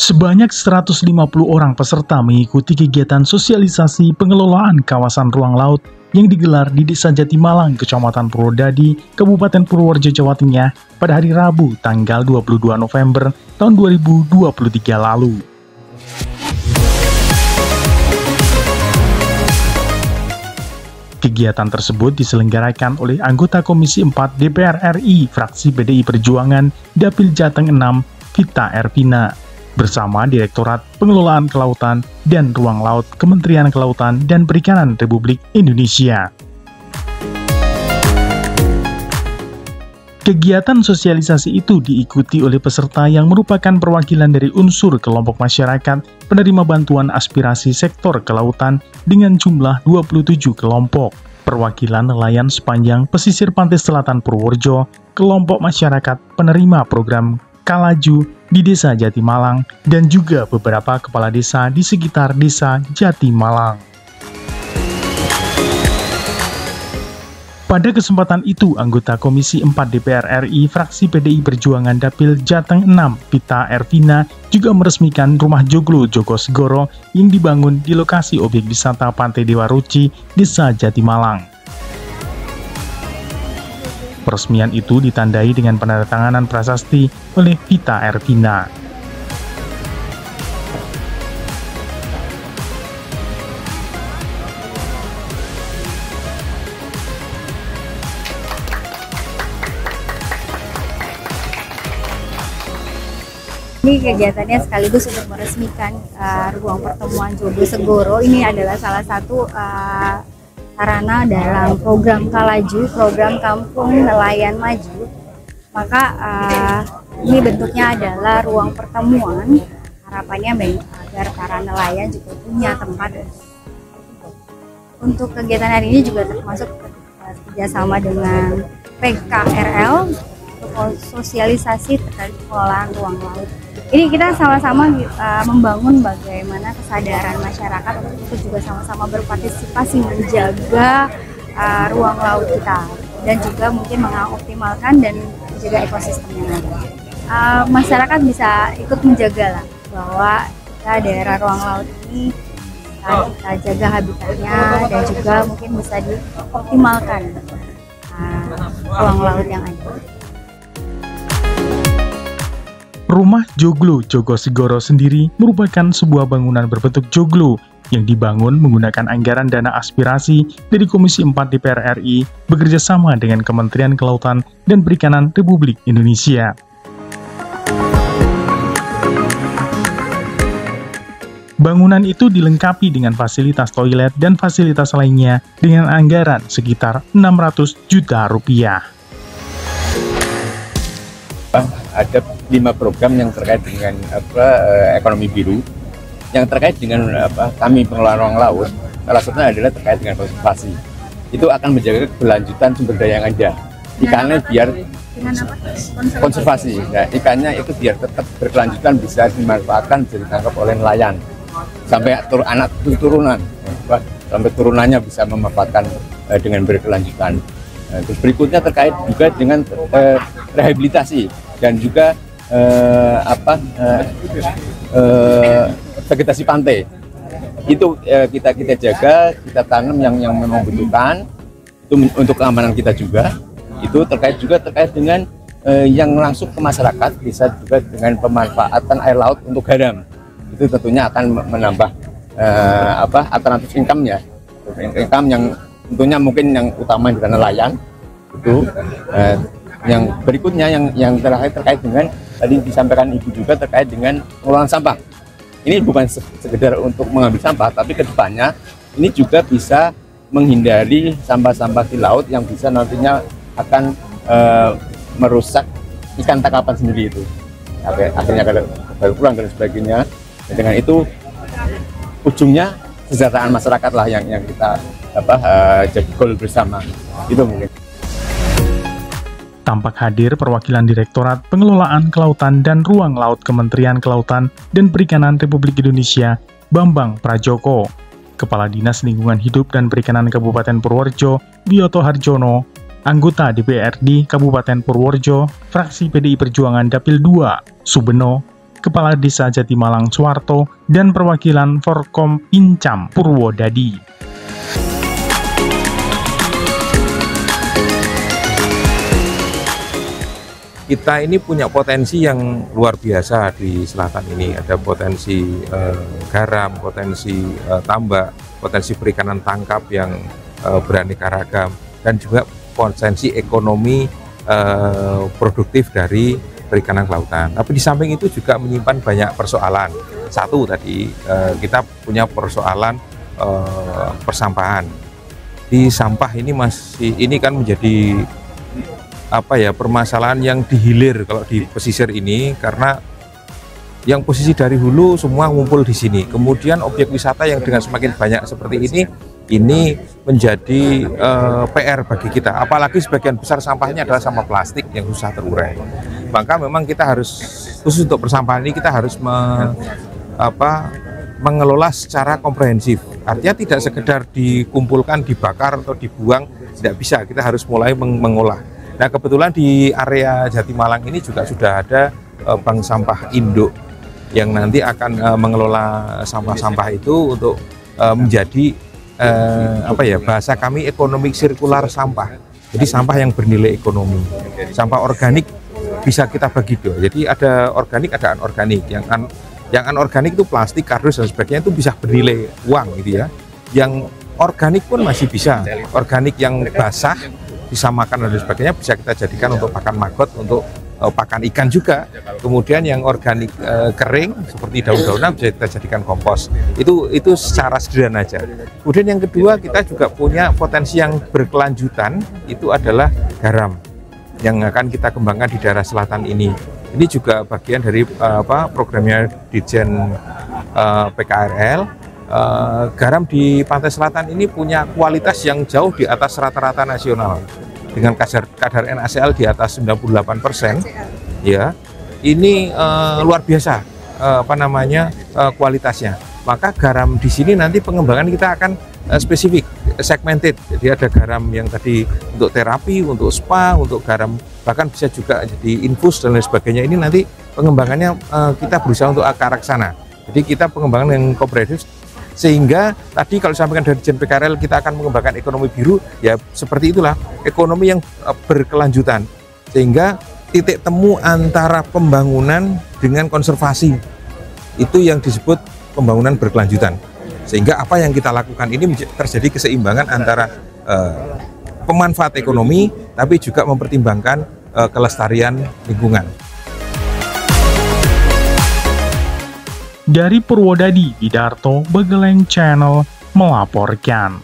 Sebanyak 150 orang peserta mengikuti kegiatan sosialisasi pengelolaan kawasan ruang laut yang digelar di Desa Jatimalang, Kecamatan Purwodadi, Kabupaten Purworejo, Jawa Tengah pada hari Rabu, tanggal 22 November tahun 2023 lalu. Kegiatan tersebut diselenggarakan oleh anggota Komisi 4 DPR RI, fraksi PDI Perjuangan, Dapil Jateng 6, Vita Ervina, bersama Direktorat Pengelolaan Kelautan dan Ruang Laut Kementerian Kelautan dan Perikanan Republik Indonesia. Kegiatan sosialisasi itu diikuti oleh peserta yang merupakan perwakilan dari unsur kelompok masyarakat penerima bantuan aspirasi sektor kelautan dengan jumlah 27 kelompok, perwakilan nelayan sepanjang pesisir pantai selatan Purworejo, kelompok masyarakat penerima program Kalaju di Desa Jatimalang, dan juga beberapa kepala desa di sekitar Desa Jatimalang. Pada kesempatan itu, anggota Komisi 4 DPR RI, fraksi PDI Perjuangan Dapil Jateng 6, Vita Ervina, juga meresmikan Rumah Joglo Jogosegoro yang dibangun di lokasi objek wisata Pantai Dewa Ruci, Desa Jatimalang. Peresmian itu ditandai dengan penandatanganan prasasti oleh Vita Ervina. Ini kegiatannya sekaligus untuk meresmikan ruang pertemuan Jogosegoro. Ini adalah salah satu sarana dalam program Kalaju, program Kampung Nelayan Maju. Maka ini bentuknya adalah ruang pertemuan. Harapannya agar para nelayan juga punya tempat. Untuk kegiatan hari ini juga termasuk kerjasama dengan PKRL untuk sosialisasi terkait pengelolaan ruang laut. Ini kita sama-sama membangun bagaimana kesadaran masyarakat untuk juga sama-sama berpartisipasi menjaga ruang laut kita dan juga mungkin mengoptimalkan dan menjaga ekosistem yang ada. Masyarakat bisa ikut menjaga lah bahwa daerah ruang laut ini kita jaga habitatnya dan juga mungkin bisa dioptimalkan ruang laut yang ada. Rumah Joglo Jogosegoro sendiri merupakan sebuah bangunan berbentuk joglo yang dibangun menggunakan anggaran dana aspirasi dari Komisi 4 DPR RI bekerja sama dengan Kementerian Kelautan dan Perikanan Republik Indonesia. Bangunan itu dilengkapi dengan fasilitas toilet dan fasilitas lainnya dengan anggaran sekitar 600 juta rupiah. Ada 5 program yang terkait dengan ekonomi biru, yang terkait dengan kami pengelolaan ruang laut. Salah satunya adalah terkait dengan konservasi. Itu akan menjaga keberlanjutan sumber daya yang ada. Ikannya biar konservasi. Nah, ikannya itu biar tetap berkelanjutan, bisa dimanfaatkan, bisa ditangkap oleh nelayan sampai anak turunan, sampai turunannya bisa memanfaatkan dengan berkelanjutan. Nah, terus berikutnya terkait juga dengan rehabilitasi dan juga vegetasi pantai. Itu kita jaga, kita tanam yang memang butuhkan itu untuk keamanan kita juga. Itu terkait dengan yang langsung ke masyarakat, bisa juga dengan pemanfaatan air laut untuk garam. Itu tentunya akan menambah alternatif income ya, income yang tentunya mungkin yang utama dengan nelayan. Itu yang berikutnya yang terakhir terkait dengan tadi disampaikan Ibu juga terkait dengan pengelolaan sampah. Ini bukan sekedar untuk mengambil sampah, tapi kedepannya ini juga bisa menghindari sampah-sampah di laut yang bisa nantinya akan merusak ikan tangkapan sendiri itu. Akhirnya kalau berkurang dan sebagainya. Dan dengan itu ujungnya kesejahteraan masyarakat lah yang kita jadi goal bersama. Itu mungkin. Tampak hadir perwakilan Direktorat Pengelolaan Kelautan dan Ruang Laut Kementerian Kelautan dan Perikanan Republik Indonesia, Bambang Prajoko, Kepala Dinas Lingkungan Hidup dan Perikanan Kabupaten Purworejo, Biyoto Harjono, anggota DPRD Kabupaten Purworejo, fraksi PDI Perjuangan Dapil 2, Subeno, Kepala Desa Jatimalang Suwarto, dan perwakilan Forkom Pincam Purwodadi. Kita ini punya potensi yang luar biasa di selatan ini. Ada potensi garam, potensi tambak, potensi perikanan tangkap yang beraneka ragam, dan juga potensi ekonomi produktif dari perikanan kelautan. Tapi di samping itu juga menyimpan banyak persoalan. Satu tadi kita punya persoalan persampahan. Di sampah ini kan menjadi permasalahan yang dihilir kalau di pesisir ini, karena yang posisi dari hulu semua ngumpul di sini. Kemudian objek wisata yang dengan semakin banyak seperti ini menjadi PR bagi kita. Apalagi sebagian besar sampahnya adalah sampah plastik yang susah terurai. Maka memang kita harus, khusus untuk persampahan ini, kita harus mengelola secara komprehensif. Artinya tidak sekedar dikumpulkan, dibakar atau dibuang, tidak bisa. Kita harus mulai mengolah. Nah, kebetulan di area Jatimalang ini juga sudah ada bank sampah induk yang nanti akan mengelola sampah-sampah itu untuk menjadi bahasa kami ekonomi sirkular sampah. Jadi sampah yang bernilai ekonomi. Sampah organik bisa kita bagi dua. Jadi ada organik, ada anorganik. Yang anorganik itu plastik, kardus dan sebagainya, itu bisa bernilai uang gitu ya. Yang organik pun masih bisa. Organik yang basah bisa makan dan sebagainya bisa kita jadikan untuk pakan maggot, untuk pakan ikan juga. Kemudian yang organik kering seperti daun-daunan bisa kita jadikan kompos. Itu secara sederhana aja. Kemudian yang kedua, kita juga punya potensi yang berkelanjutan, itu adalah garam yang akan kita kembangkan di daerah selatan ini. Ini juga bagian dari programnya Ditjen PKRL. Garam di pantai selatan ini punya kualitas yang jauh di atas rata-rata nasional dengan kadar NaCl di atas 98%. Ya, ini luar biasa kualitasnya. Maka garam di sini nanti pengembangan kita akan spesifik, segmented. Jadi ada garam yang tadi untuk terapi, untuk spa, untuk garam bahkan bisa juga jadi infus dan lain sebagainya. Ini nanti pengembangannya kita berusaha untuk ke arah sana. Jadi kita pengembangan yang komprehensif, sehingga tadi kalau disampaikan dari Ditjen PKRL kita akan mengembangkan ekonomi biru, ya seperti itulah, ekonomi yang berkelanjutan, sehingga titik temu antara pembangunan dengan konservasi itu yang disebut pembangunan berkelanjutan. Sehingga apa yang kita lakukan ini terjadi keseimbangan antara pemanfaat ekonomi tapi juga mempertimbangkan kelestarian lingkungan. Dari Purwodadi, Widarto Begeleng Channel melaporkan.